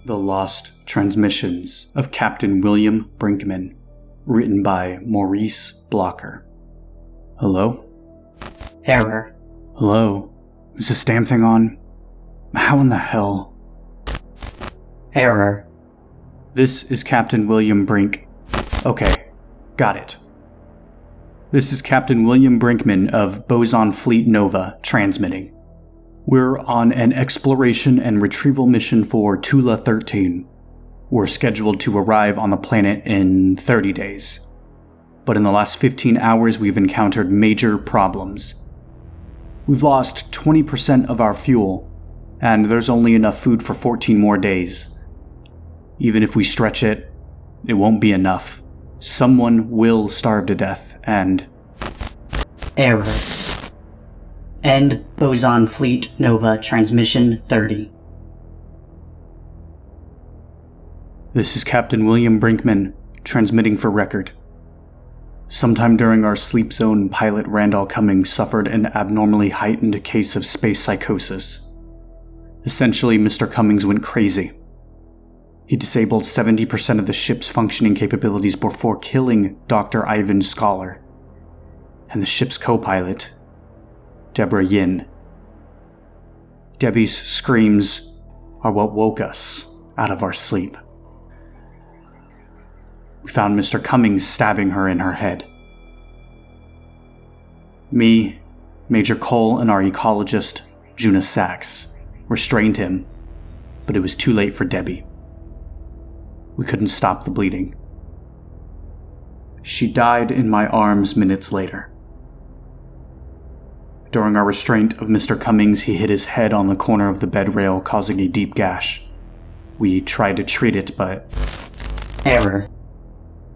The Lost Transmissions of Captain William Brinkman, written by Maurice Blocker. Hello? Error. Hello? Is this damn thing on? How in the hell? Error. This is Captain William Brink. Okay, got it. This is Captain William Brinkman of Boson Fleet Nova transmitting. We're on an exploration and retrieval mission for Tula 13. We're scheduled to arrive on the planet in 30 days. But in the last 15 hours, we've encountered major problems. We've lost 20% of our fuel, and there's only enough food for 14 more days. Even if we stretch it, it won't be enough. Someone will starve to death, and... Error. End Boson Fleet Nova Transmission 30. This is Captain William Brinkman, transmitting for record. Sometime during our sleep zone, pilot Randall Cummings suffered an abnormally heightened case of space psychosis. Essentially, Mr. Cummings went crazy. He disabled 70% of the ship's functioning capabilities before killing Dr. Ivan Scholar and the ship's co-pilot, Deborah Yin. Debbie's screams are what woke us out of our sleep. We found Mr. Cummings stabbing her in her head. Me, Major Cole, and our ecologist, Juna Sachs, restrained him, but it was too late for Debbie. We couldn't stop the bleeding. She died in my arms minutes later. During our restraint of Mr. Cummings, he hit his head on the corner of the bed rail, causing a deep gash. We tried to treat it, but... Error.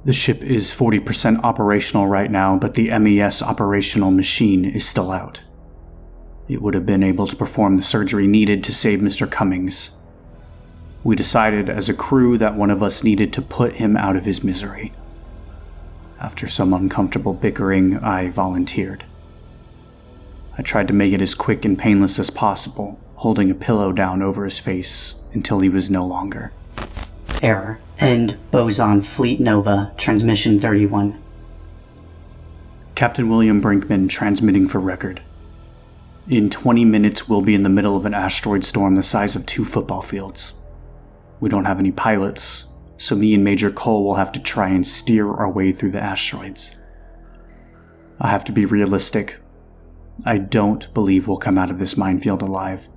The ship is 40% operational right now, but the MES operational machine is still out. It would have been able to perform the surgery needed to save Mr. Cummings. We decided as a crew that one of us needed to put him out of his misery. After some uncomfortable bickering, I volunteered. I tried to make it as quick and painless as possible, holding a pillow down over his face until he was no longer. Error. End Boson Fleet Nova Transmission 31. Captain William Brinkman transmitting for record. In 20 minutes, we'll be in the middle of an asteroid storm the size of 2 football fields. We don't have any pilots, so me and Major Cole will have to try and steer our way through the asteroids. I have to be realistic. I don't believe we'll come out of this minefield alive.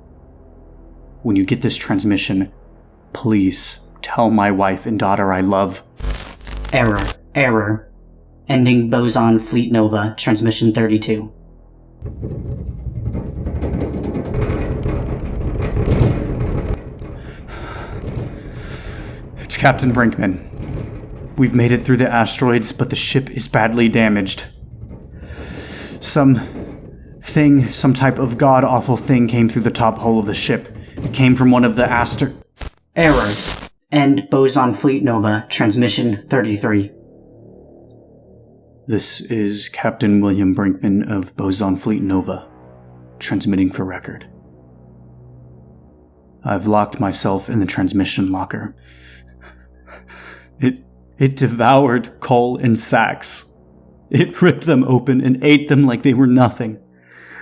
When you get this transmission, please tell my wife and daughter I love... Error. Error. Ending Boson Fleet Nova Transmission 32. It's Captain Brinkman. We've made it through the asteroids, but the ship is badly damaged. Some type of god-awful thing came through the top hole of the ship. It came from one of the Error. End Boson Fleet Nova Transmission 33. This is Captain William Brinkman of Boson Fleet Nova, transmitting for record. I've locked myself in the transmission locker. It devoured Cole and Sachs. It ripped them open and ate them like they were nothing.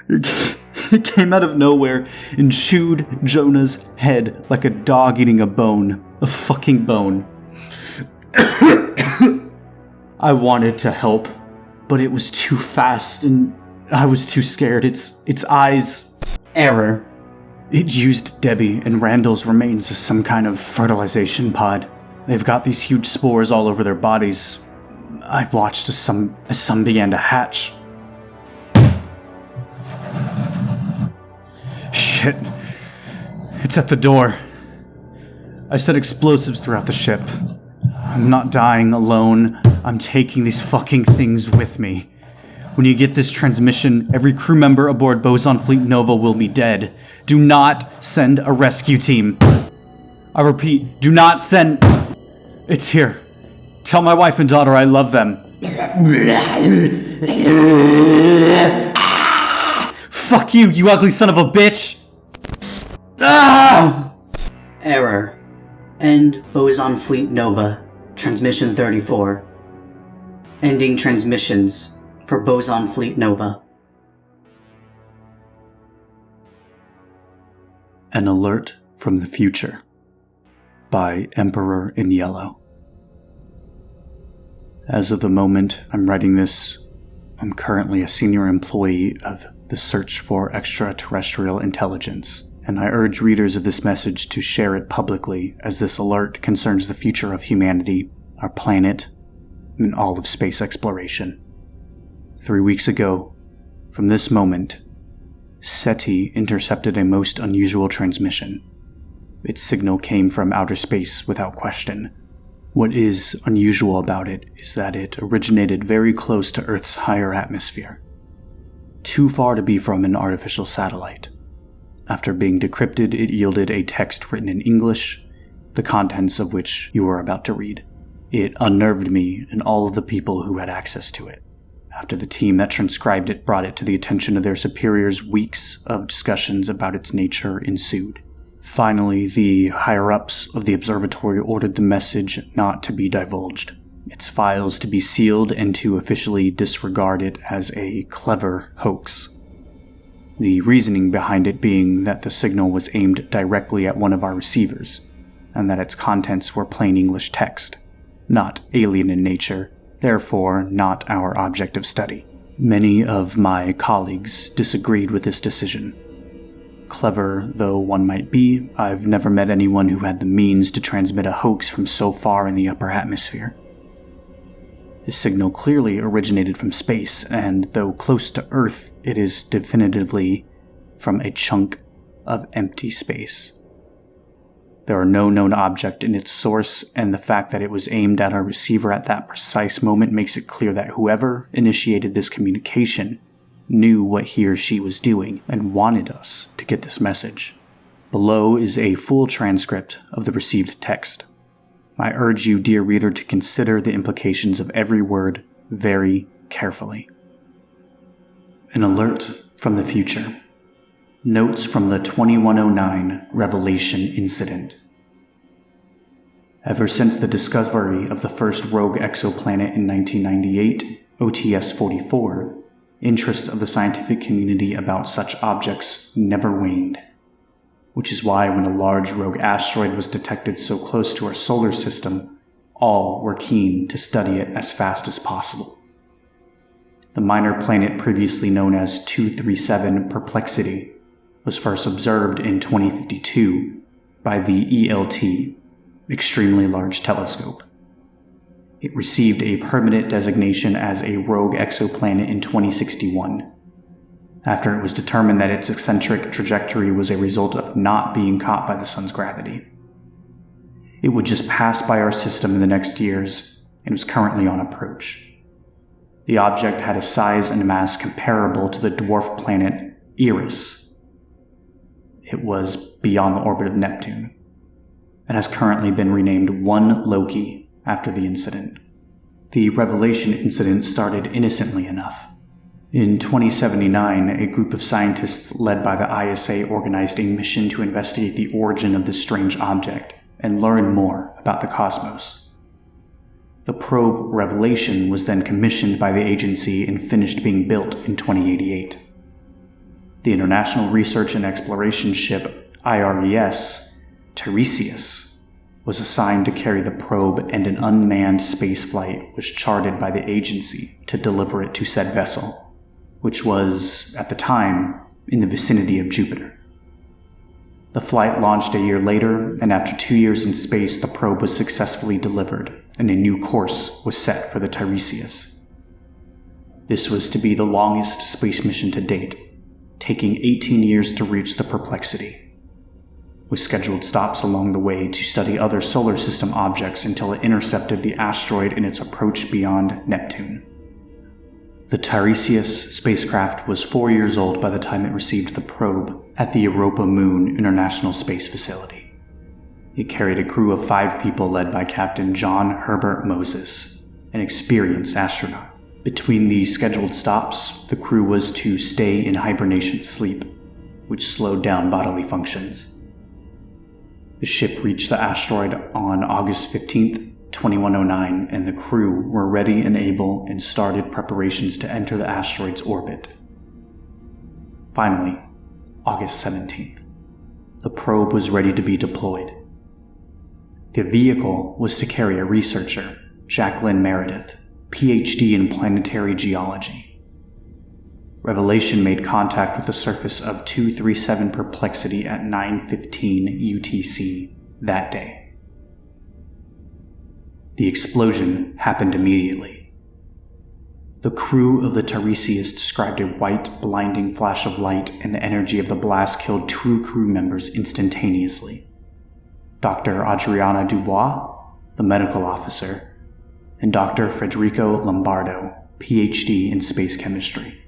It came out of nowhere and chewed Jonah's head like a dog eating a bone. A fucking bone. I wanted to help, but it was too fast and I was too scared. Its eyes... Error. It used Debbie and Randall's remains as some kind of fertilization pod. They've got these huge spores all over their bodies. I watched as some began to hatch. Shit. It's at the door. I set explosives throughout the ship. I'm not dying alone. I'm taking these fucking things with me. When you get this transmission, every crew member aboard Boson Fleet Nova will be dead. Do not send a rescue team. I repeat, do not send... It's here. Tell my wife and daughter I love them. Fuck you, you ugly son of a bitch! Ah! Error. End Boson Fleet Nova, Transmission 34. Ending transmissions for Boson Fleet Nova. An Alert from the Future by EmperorinYellow. As of the moment I'm writing this, I'm currently a senior employee of the Search for Extraterrestrial Intelligence, and I urge readers of this message to share it publicly, as this alert concerns the future of humanity, our planet, and all of space exploration. 3 weeks ago, from this moment, SETI intercepted a most unusual transmission. Its signal came from outer space without question. What is unusual about it is that it originated very close to Earth's higher atmosphere, too far to be from an artificial satellite. After being decrypted, it yielded a text written in English, the contents of which you are about to read. It unnerved me and all of the people who had access to it. After the team that transcribed it brought it to the attention of their superiors, weeks of discussions about its nature ensued. Finally, the higher-ups of the observatory ordered the message not to be divulged, its files to be sealed, and to officially disregard it as a clever hoax. The reasoning behind it being that the signal was aimed directly at one of our receivers, and that its contents were plain English text, not alien in nature, therefore not our object of study. Many of my colleagues disagreed with this decision. Clever though one might be, I've never met anyone who had the means to transmit a hoax from so far in the upper atmosphere. The signal clearly originated from space, and though close to Earth, it is definitively from a chunk of empty space. There are no known object in its source, and the fact that it was aimed at our receiver at that precise moment makes it clear that whoever initiated this communication knew what he or she was doing and wanted us to get this message. Below is a full transcript of the received text. I urge you, dear reader, to consider the implications of every word very carefully. An alert from the future. Notes from the 2109 Revelation incident. Ever since the discovery of the first rogue exoplanet in 1998, OTS-44, interest of the scientific community about such objects never waned. Which is why when a large rogue asteroid was detected so close to our solar system, all were keen to study it as fast as possible. The minor planet previously known as 237 Perplexity was first observed in 2052 by the ELT, Extremely Large Telescope. It received a permanent designation as a rogue exoplanet in 2061. After it was determined that its eccentric trajectory was a result of not being caught by the sun's gravity. It would just pass by our system in the next years, and was currently on approach. The object had a size and mass comparable to the dwarf planet Eris. It was beyond the orbit of Neptune, and has currently been renamed 1 Loki after the incident. The Revelation incident started innocently enough. In 2079, a group of scientists led by the ISA organized a mission to investigate the origin of this strange object and learn more about the cosmos. The probe Revelation was then commissioned by the agency and finished being built in 2088. The International Research and Exploration Ship IRES, Tiresias, was assigned to carry the probe, and an unmanned spaceflight was charted by the agency to deliver it to said vessel, which was, at the time, in the vicinity of Jupiter. The flight launched a year later, and after 2 years in space, the probe was successfully delivered, and a new course was set for the Tiresias. This was to be the longest space mission to date, taking 18 years to reach the Perplexity, with scheduled stops along the way to study other solar system objects until it intercepted the asteroid in its approach beyond Neptune. The Tiresias spacecraft was 4 years old by the time it received the probe at the Europa Moon International Space Facility. It carried a crew of 5 people led by Captain John Herbert Moses, an experienced astronaut. Between these scheduled stops, the crew was to stay in hibernation sleep, which slowed down bodily functions. The ship reached the asteroid on August 15th, 2109, and the crew were ready and able and started preparations to enter the asteroid's orbit. Finally, August 17th, the probe was ready to be deployed. The vehicle was to carry a researcher, Jacqueline Meredith, PhD in planetary geology. Revelation made contact with the surface of 237 Perplexity at 9:15 UTC that day. The explosion happened immediately. The crew of the Tiresias described a white, blinding flash of light, and the energy of the blast killed 2 crew members instantaneously. Dr. Adriana Dubois, the medical officer, and Dr. Federico Lombardo, PhD in space chemistry,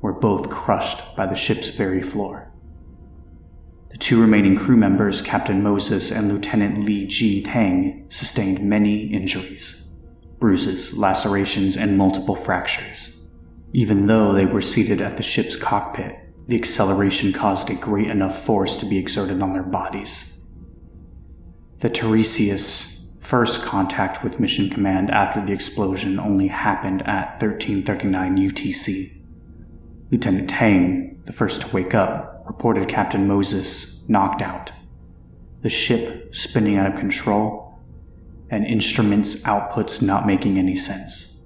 were both crushed by the ship's very floor. The 2 remaining crew members, Captain Moses and Lieutenant Li Ji Tang, sustained many injuries, bruises, lacerations, and multiple fractures. Even though they were seated at the ship's cockpit, the acceleration caused a great enough force to be exerted on their bodies. The Tiresias' first contact with Mission Command after the explosion only happened at 1339 UTC. Lieutenant Tang, the first to wake up, reported Captain Moses knocked out, the ship spinning out of control, and instruments outputs not making any sense.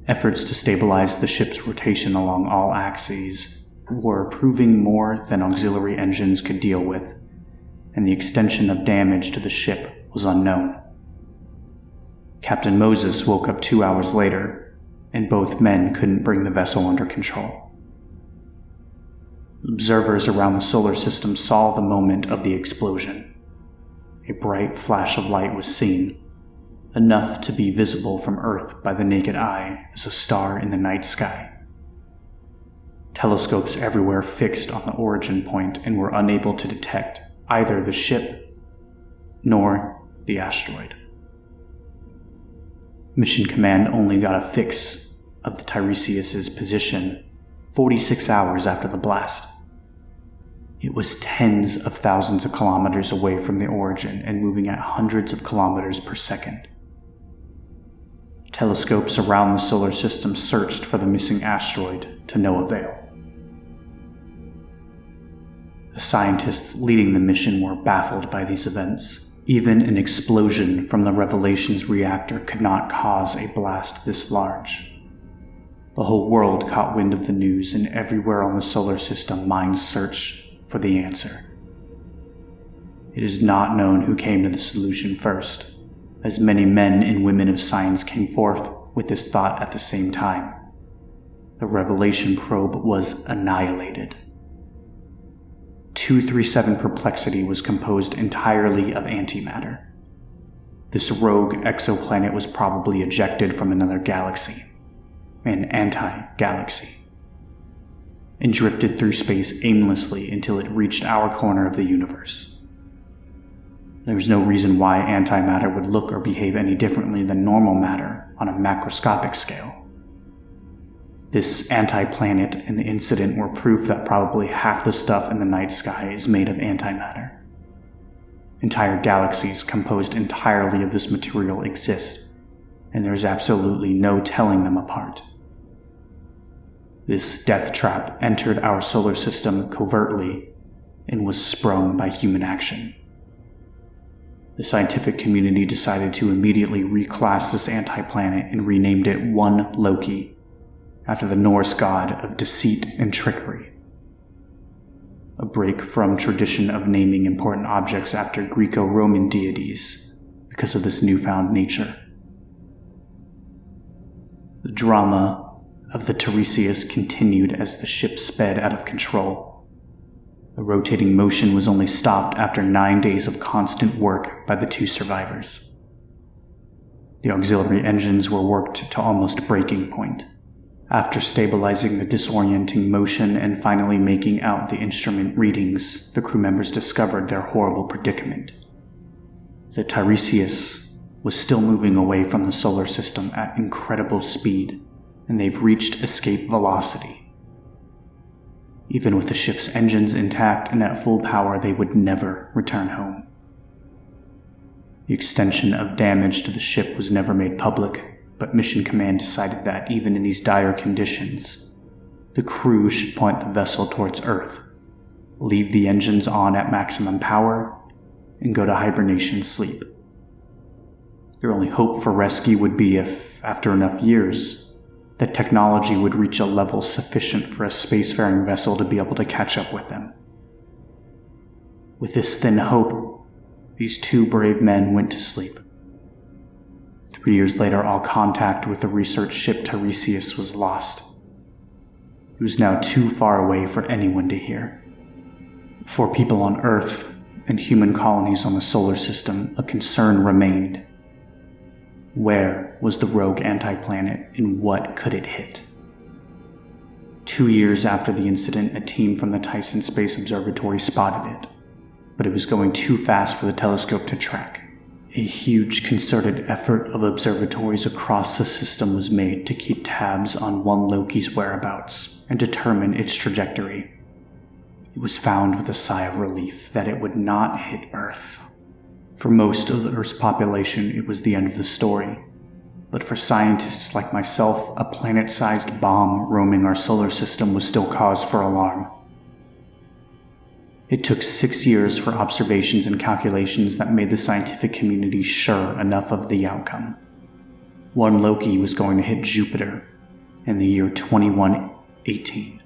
Efforts to stabilize the ship's rotation along all axes were proving more than auxiliary engines could deal with, and the extension of damage to the ship was unknown. Captain Moses woke up 2 hours later, and both men couldn't bring the vessel under control. Observers around the solar system saw the moment of the explosion. A bright flash of light was seen, enough to be visible from Earth by the naked eye as a star in the night sky. Telescopes everywhere fixed on the origin point and were unable to detect either the ship nor the asteroid. Mission Command only got a fix of the Tiresias' position 46 hours after the blast. It was tens of thousands of kilometers away from the origin and moving at hundreds of kilometers per second. Telescopes around the solar system searched for the missing asteroid to no avail. The scientists leading the mission were baffled by these events. Even an explosion from the Revelation's reactor could not cause a blast this large. The whole world caught wind of the news, and everywhere on the solar system minds searched for the answer. It is not known who came to the solution first, as many men and women of science came forth with this thought at the same time. The Revelation probe was annihilated. 237 Perplexity was composed entirely of antimatter. This rogue exoplanet was probably ejected from another galaxy, an anti-galaxy, and drifted through space aimlessly until it reached our corner of the universe. There was no reason why antimatter would look or behave any differently than normal matter on a macroscopic scale. This anti-planet and the incident were proof that probably half the stuff in the night sky is made of antimatter. Entire galaxies composed entirely of this material exist, and there's absolutely no telling them apart. This death trap entered our solar system covertly and was sprung by human action. The scientific community decided to immediately reclass this anti-planet and renamed it One Loki, after the Norse god of deceit and trickery. A break from tradition of naming important objects after Greco-Roman deities because of this newfound nature. The drama of the Tiresias continued as the ship sped out of control. The rotating motion was only stopped after 9 days of constant work by the 2 survivors. The auxiliary engines were worked to almost breaking point. After stabilizing the disorienting motion and finally making out the instrument readings, the crew members discovered their horrible predicament. The Tiresias was still moving away from the solar system at incredible speed, and they've reached escape velocity. Even with the ship's engines intact and at full power, they would never return home. The extension of damage to the ship was never made public, but Mission Command decided that even in these dire conditions, the crew should point the vessel towards Earth, leave the engines on at maximum power, and go to hibernation sleep. Their only hope for rescue would be if, after enough years, that technology would reach a level sufficient for a spacefaring vessel to be able to catch up with them. With this thin hope, these two brave men went to sleep. 3 years later, all contact with the research ship Tiresias was lost. It was now too far away for anyone to hear. For people on Earth and human colonies on the solar system, a concern remained. Where was the rogue anti-planet, and what could it hit? 2 years after the incident, a team from the Tyson Space Observatory spotted it, but it was going too fast for the telescope to track. A huge concerted effort of observatories across the system was made to keep tabs on one Loki's whereabouts and determine its trajectory. It was found with a sigh of relief that it would not hit Earth. For most of the Earth's population, it was the end of the story. But for scientists like myself, a planet-sized bomb roaming our solar system was still cause for alarm. It took 6 years for observations and calculations that made the scientific community sure enough of the outcome. One Loki was going to hit Jupiter in the year 2118.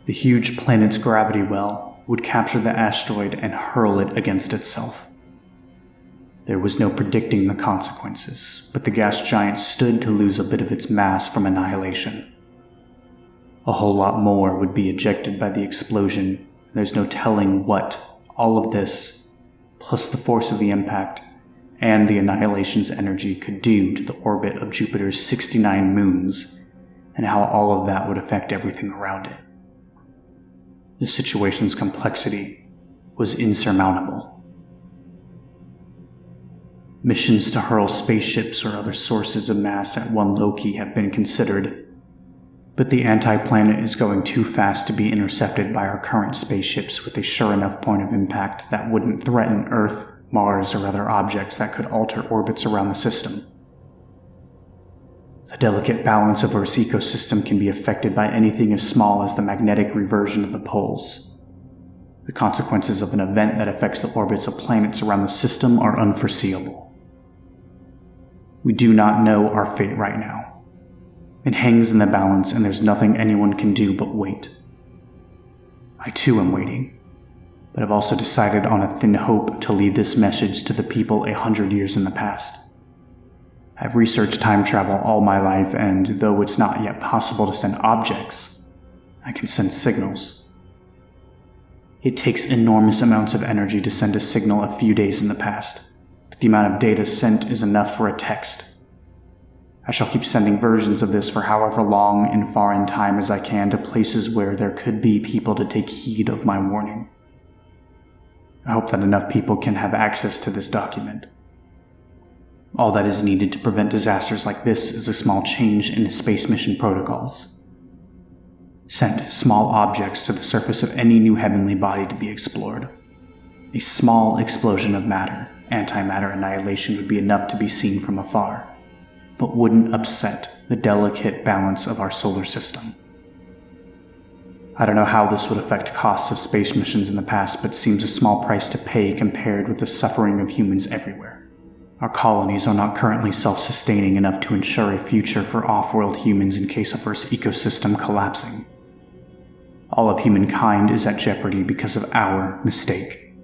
The huge planet's gravity well would capture the asteroid and hurl it against itself. There was no predicting the consequences, but the gas giant stood to lose a bit of its mass from annihilation. A whole lot more would be ejected by the explosion. There's no telling what all of this, plus the force of the impact and the annihilation's energy, could do to the orbit of Jupiter's 69 moons, and how all of that would affect everything around it. The situation's complexity was insurmountable. Missions to hurl spaceships or other sources of mass at one Loki have been considered, but the anti-planet is going too fast to be intercepted by our current spaceships with a sure enough point of impact that wouldn't threaten Earth, Mars, or other objects that could alter orbits around the system. The delicate balance of Earth's ecosystem can be affected by anything as small as the magnetic reversion of the poles. The consequences of an event that affects the orbits of planets around the system are unforeseeable. We do not know our fate right now. It hangs in the balance, and there's nothing anyone can do but wait. I too am waiting, but I've also decided on a thin hope to leave this message to the people 100 years in the past. I've researched time travel all my life, and though it's not yet possible to send objects, I can send signals. It takes enormous amounts of energy to send a signal a few days in the past, but the amount of data sent is enough for a text. I shall keep sending versions of this for however long and far in time as I can to places where there could be people to take heed of my warning. I hope that enough people can have access to this document. All that is needed to prevent disasters like this is a small change in space mission protocols. Send small objects to the surface of any new heavenly body to be explored. A small explosion of matter, antimatter annihilation, would be enough to be seen from afar, but wouldn't upset the delicate balance of our solar system. I don't know how this would affect costs of space missions in the past, but seems a small price to pay compared with the suffering of humans everywhere. Our colonies are not currently self-sustaining enough to ensure a future for off-world humans in case of Earth's ecosystem collapsing. All of humankind is at jeopardy because of our mistake,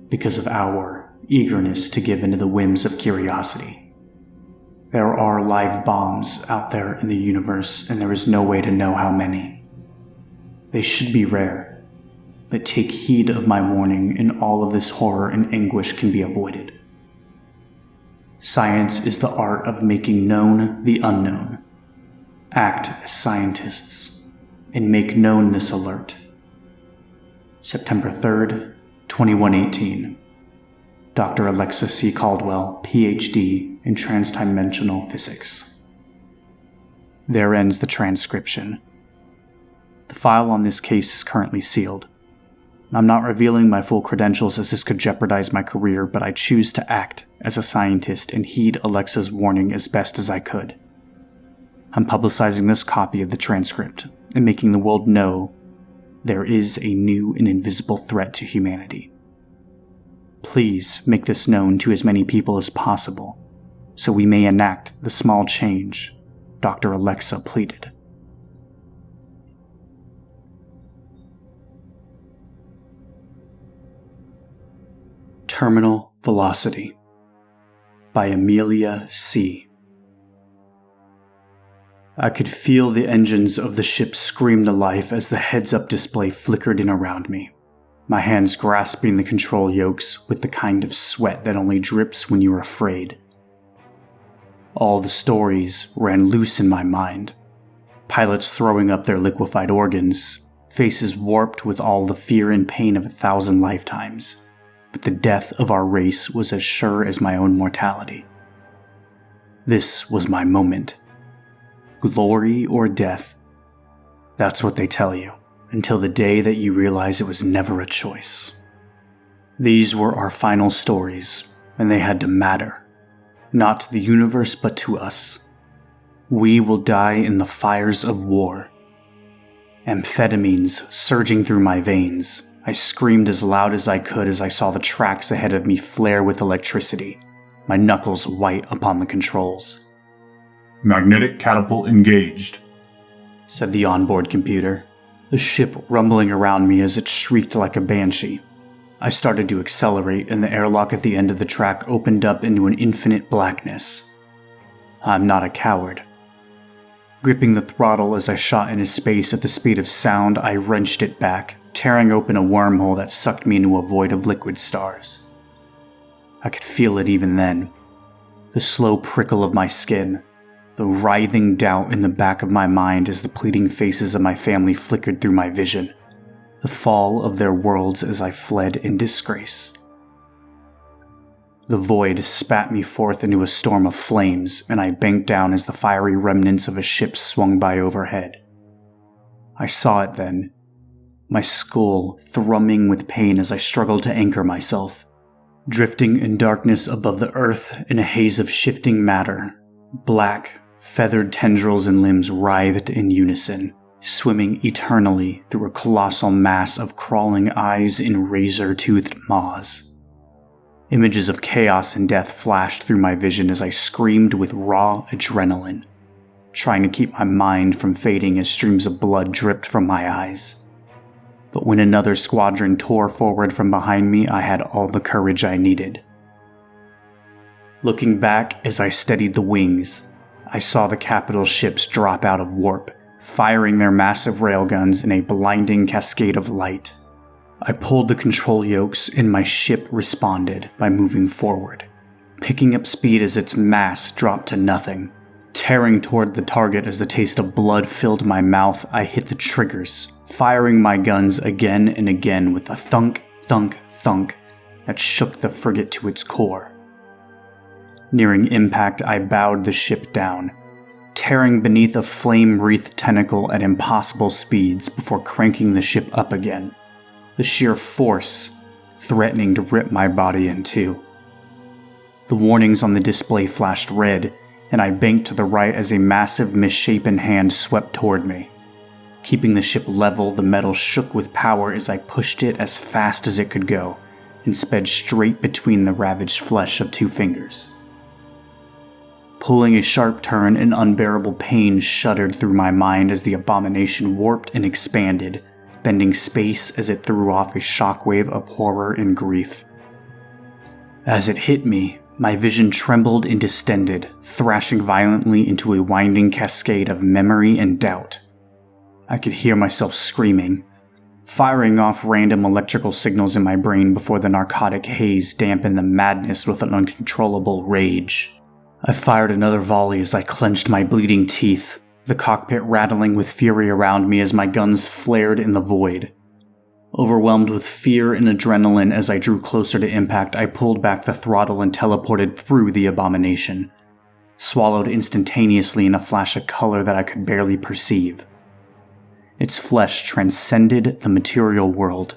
because of our eagerness to give into the whims of curiosity. There are live bombs out there in the universe, and there is no way to know how many. They should be rare, but take heed of my warning, and all of this horror and anguish can be avoided. Science is the art of making known the unknown. Act as scientists, and make known this alert. September 3rd, 2118. Dr. Alexa C. Caldwell, Ph.D. in Transdimensional Physics. There ends the transcription. The file on this case is currently sealed. I'm not revealing my full credentials as this could jeopardize my career, but I choose to act as a scientist and heed Alexa's warning as best as I could. I'm publicizing this copy of the transcript and making the world know there is a new and invisible threat to humanity. Please make this known to as many people as possible, so we may enact the small change Dr. Alexa pleaded. Terminal Velocity by Amelie C. I could feel the engines of the ship scream to life as the heads-up display flickered in around me, my hands grasping the control yokes with the kind of sweat that only drips when you're afraid. All the stories ran loose in my mind. Pilots throwing up their liquefied organs, faces warped with all the fear and pain of 1,000 lifetimes. But the death of our race was as sure as my own mortality. This was my moment. Glory or death. That's what they tell you, until the day that you realize it was never a choice. These were our final stories, and they had to matter. Not to the universe, but to us. We will die in the fires of war. Amphetamines surging through my veins, I screamed as loud as I could as I saw the tracks ahead of me flare with electricity, my knuckles white upon the controls. "Magnetic catapult engaged," said the onboard computer, the ship rumbling around me as it shrieked like a banshee. I started to accelerate, and the airlock at the end of the track opened up into an infinite blackness. I'm not a coward. Gripping the throttle as I shot into space at the speed of sound, I wrenched it back, tearing open a wormhole that sucked me into a void of liquid stars. I could feel it even then. The slow prickle of my skin, the writhing doubt in the back of my mind as the pleading faces of my family flickered through my vision, the fall of their worlds as I fled in disgrace. The void spat me forth into a storm of flames, and I banked down as the fiery remnants of a ship swung by overhead. I saw it then, my skull thrumming with pain as I struggled to anchor myself, drifting in darkness above the earth in a haze of shifting matter. Black, feathered tendrils and limbs writhed in unison, swimming eternally through a colossal mass of crawling eyes and razor-toothed maws. Images of chaos and death flashed through my vision as I screamed with raw adrenaline, trying to keep my mind from fading as streams of blood dripped from my eyes. But when another squadron tore forward from behind me, I had all the courage I needed. Looking back as I steadied the wings, I saw the capital ships drop out of warp, firing their massive railguns in a blinding cascade of light. I pulled the control yokes and my ship responded by moving forward, picking up speed as its mass dropped to nothing. Tearing toward the target as the taste of blood filled my mouth, I hit the triggers, firing my guns again and again with a thunk, thunk, thunk that shook the frigate to its core. Nearing impact, I bowed the ship down, tearing beneath a flame-wreathed tentacle at impossible speeds before cranking the ship up again, the sheer force threatening to rip my body in two. The warnings on the display flashed red, and I banked to the right as a massive, misshapen hand swept toward me. Keeping the ship level, the metal shook with power as I pushed it as fast as it could go, and sped straight between the ravaged flesh of two fingers. Pulling a sharp turn, an unbearable pain shuddered through my mind as the abomination warped and expanded, bending space as it threw off a shockwave of horror and grief. As it hit me, my vision trembled and distended, thrashing violently into a winding cascade of memory and doubt. I could hear myself screaming, firing off random electrical signals in my brain before the narcotic haze dampened the madness with an uncontrollable rage. I fired another volley as I clenched my bleeding teeth, the cockpit rattling with fury around me as my guns flared in the void. Overwhelmed with fear and adrenaline as I drew closer to impact, I pulled back the throttle and teleported through the abomination, swallowed instantaneously in a flash of color that I could barely perceive. Its flesh transcended the material world.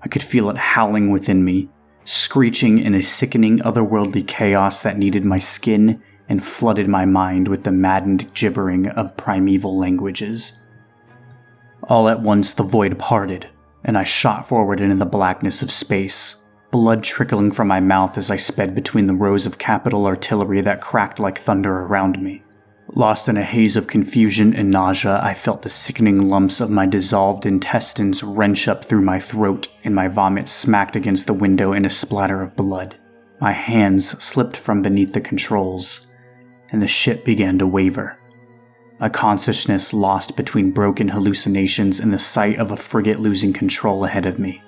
I could feel it howling within me, screeching in a sickening otherworldly chaos that needed my skin and flooded my mind with the maddened gibbering of primeval languages. All at once the void parted, and I shot forward into the blackness of space, blood trickling from my mouth as I sped between the rows of capital artillery that cracked like thunder around me. Lost in a haze of confusion and nausea, I felt the sickening lumps of my dissolved intestines wrench up through my throat, and my vomit smacked against the window in a splatter of blood. My hands slipped from beneath the controls, and the ship began to waver. My consciousness lost between broken hallucinations and the sight of a frigate losing control ahead of me.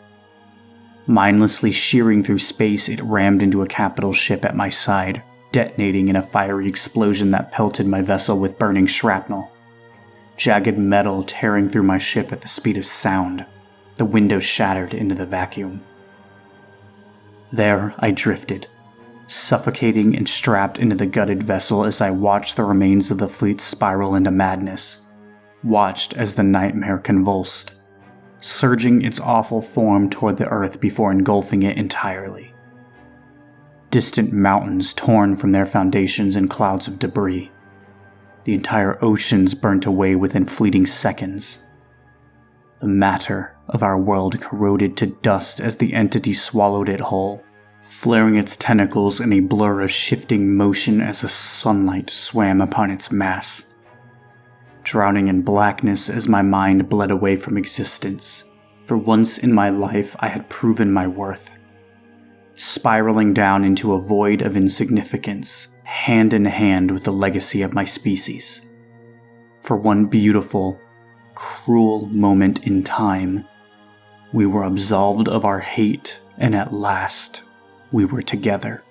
Mindlessly shearing through space, it rammed into a capital ship at my side, detonating in a fiery explosion that pelted my vessel with burning shrapnel. Jagged metal tearing through my ship at the speed of sound, the window shattered into the vacuum. There I drifted, suffocating and strapped into the gutted vessel as I watched the remains of the fleet spiral into madness, watched as the nightmare convulsed, surging its awful form toward the earth before engulfing it entirely. Distant mountains torn from their foundations in clouds of debris. The entire oceans burnt away within fleeting seconds. The matter of our world corroded to dust as the entity swallowed it whole, flaring its tentacles in a blur of shifting motion as the sunlight swam upon its mass. Drowning in blackness as my mind bled away from existence, for once in my life I had proven my worth. Spiraling down into a void of insignificance, hand in hand with the legacy of my species. For one beautiful, cruel moment in time, we were absolved of our hate, and at last, we were together.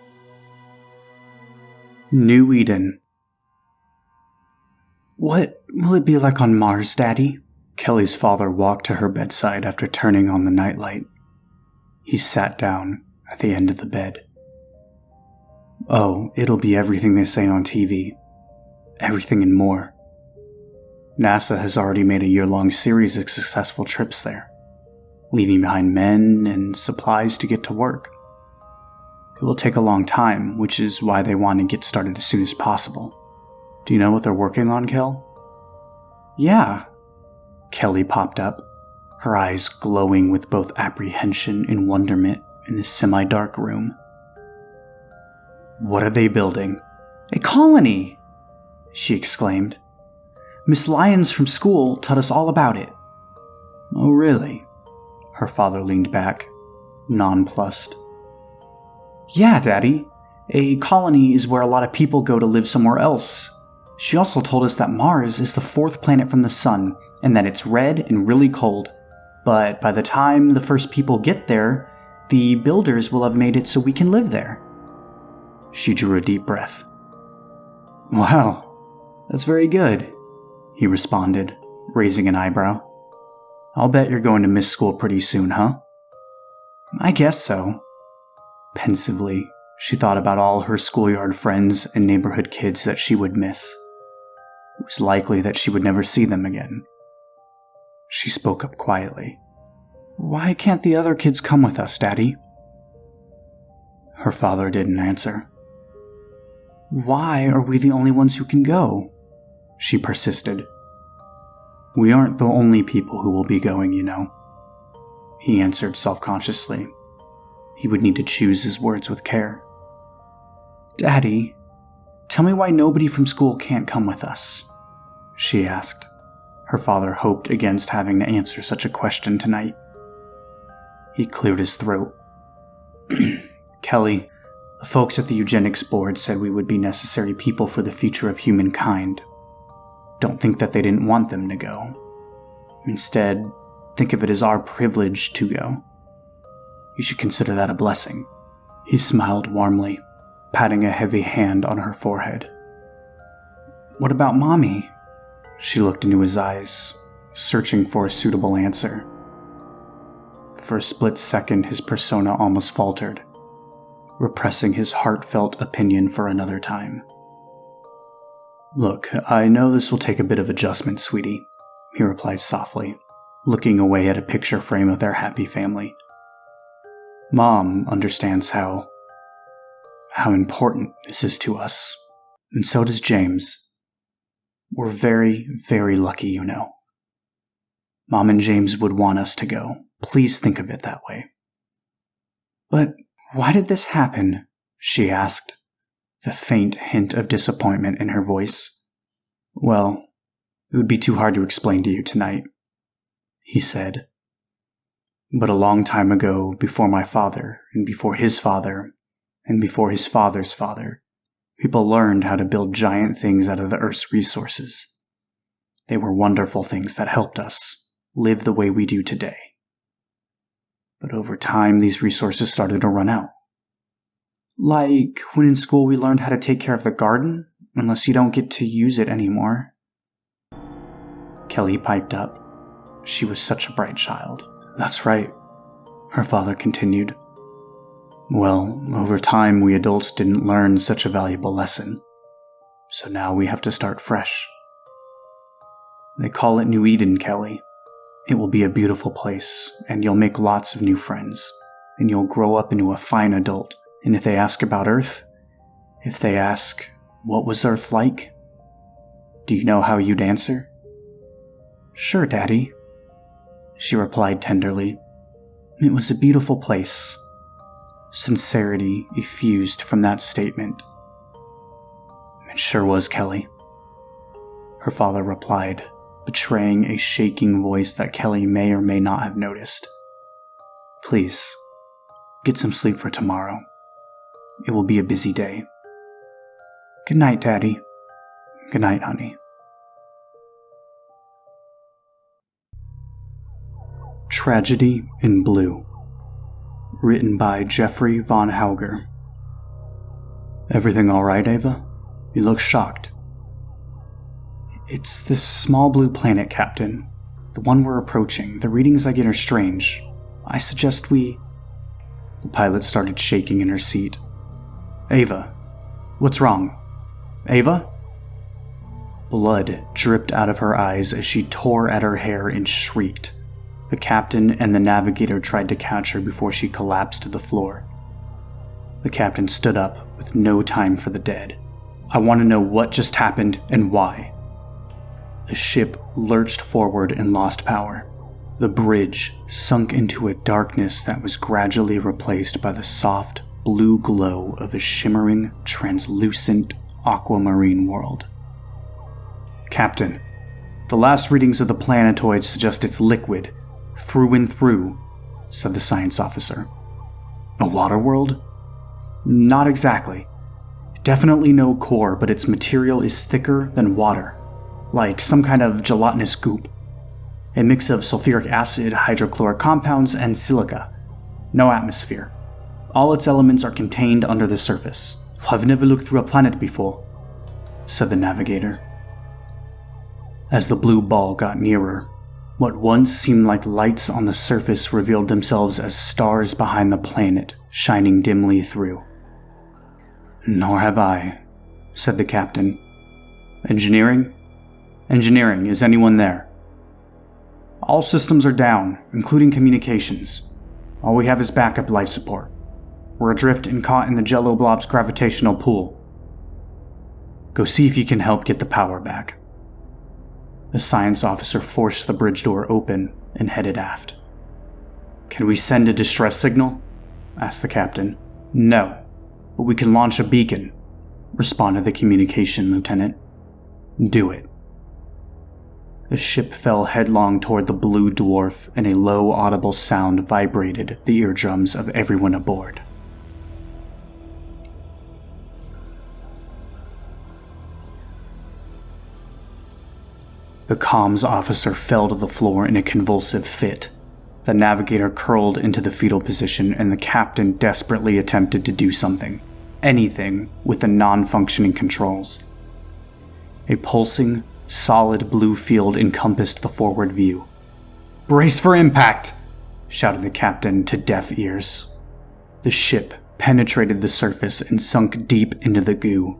New Eden. What will it be like on Mars, Daddy? Kelly's father walked to her bedside after turning on the nightlight. He sat down at the end of the bed. Oh, it'll be everything they say on TV. Everything and more. NASA has already made a year-long series of successful trips there, leaving behind men and supplies to get to work. It will take a long time, which is why they want to get started as soon as possible. Do you know what they're working on, Kel? Yeah. Kelly popped up, her eyes glowing with both apprehension and wonderment in the semi-dark room. What are they building? A colony! She exclaimed. Miss Lyons from school taught us all about it. Oh, really? Her father leaned back, nonplussed. Yeah, Daddy. A colony is where a lot of people go to live somewhere else. She also told us that Mars is the 4th planet from the sun, and that it's red and really cold. But by the time the first people get there, the builders will have made it so we can live there. She drew a deep breath. Wow, that's very good, he responded, raising an eyebrow. I'll bet you're going to miss school pretty soon, huh? I guess so. Pensively, she thought about all her schoolyard friends and neighborhood kids that she would miss. It was likely that she would never see them again. She spoke up quietly. Why can't the other kids come with us, Daddy? Her father didn't answer. Why are we the only ones who can go? She persisted. We aren't the only people who will be going, you know. He answered self-consciously. He would need to choose his words with care. Daddy, tell me why nobody from school can't come with us, she asked. Her father hoped against having to answer such a question tonight. He cleared his throat. Kelly, the folks at the eugenics board said we would be necessary people for the future of humankind. Don't think that they didn't want them to go. Instead, think of it as our privilege to go. You should consider that a blessing. He smiled warmly, patting a heavy hand on her forehead. What about Mommy? She looked into his eyes, searching for a suitable answer. For a split second, his persona almost faltered, repressing his heartfelt opinion for another time. Look, I know this will take a bit of adjustment, sweetie. he replied softly, looking away at a picture frame of their happy family. Mom understands how important this is to us, and so does James. We're very, very lucky, you know. Mom and James would want us to go. Please think of it that way. But why did this happen? She asked, the faint hint of disappointment in her voice. Well, it would be too hard to explain to you tonight, he said. But a long time ago, before my father, and before his father, and before his father's father, people learned how to build giant things out of the Earth's resources. They were wonderful things that helped us live the way we do today. But over time, these resources started to run out. Like when in school we learned how to take care of the garden, unless you don't get to use it anymore. Kelly piped up. She was such a bright child. That's right, her father continued. Well, over time we adults didn't learn such a valuable lesson. So now we have to start fresh. They call it New Eden, Kelly. It will be a beautiful place, and you'll make lots of new friends, and you'll grow up into a fine adult. And if they ask about Earth, if they ask, what was Earth like? Do you know how you'd answer? Sure, Daddy, she replied tenderly. It was a beautiful place. Sincerity effused from that statement. It sure was, Kelly, her father replied, betraying a shaking voice that Kelly may or may not have noticed. Please, get some sleep for tomorrow. It will be a busy day. Good night, Daddy. Good night, honey. Tragedy in Blue. Written by Jeffrey von Hauger. Everything all right, Ava? You look shocked. It's this small blue planet, Captain. The one we're approaching. The readings I get are strange. I suggest we... The pilot started shaking in her seat. Ava, what's wrong? Ava? Blood dripped out of her eyes as she tore at her hair and shrieked. The captain and the navigator tried to catch her before she collapsed to the floor. The captain stood up with no time for the dead. I want to know what just happened and why. The ship lurched forward and lost power. The bridge sunk into a darkness that was gradually replaced by the soft blue glow of a shimmering, translucent aquamarine world. Captain, the last readings of the planetoid suggest it's liquid, through and through, said the science officer. A water world? Not exactly. Definitely no core, but its material is thicker than water, like some kind of gelatinous goop. A mix of sulfuric acid, hydrochloric compounds, and silica. No atmosphere. All its elements are contained under the surface. I've never looked through a planet before, said the navigator. As the blue ball got nearer, what once seemed like lights on the surface revealed themselves as stars behind the planet, shining dimly through. Nor have I, said the captain. Engineering? Engineering, is anyone there? All systems are down, including communications. All we have is backup life support. We're adrift and caught in the Jello Blob's gravitational pull. Go see if you can help get the power back. The science officer forced the bridge door open and headed aft. Can we send a distress signal? Asked the captain. No, but we can launch a beacon, responded the communication lieutenant. Do it. The ship fell headlong toward the blue dwarf, and a low audible sound vibrated the eardrums of everyone aboard. The comms officer fell to the floor in a convulsive fit. The navigator curled into the fetal position, and the captain desperately attempted to do something. Anything with the non-functioning controls. A pulsing, solid blue field encompassed the forward view. Brace for impact! Shouted the captain to deaf ears. The ship penetrated the surface and sunk deep into the goo.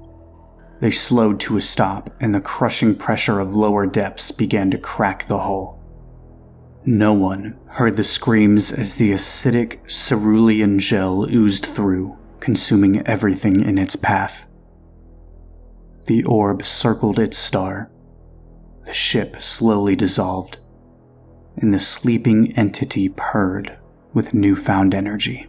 They slowed to a stop, and the crushing pressure of lower depths began to crack the hull. No one heard the screams as the acidic cerulean gel oozed through, consuming everything in its path. The orb circled its star. The ship slowly dissolved, and the sleeping entity purred with newfound energy.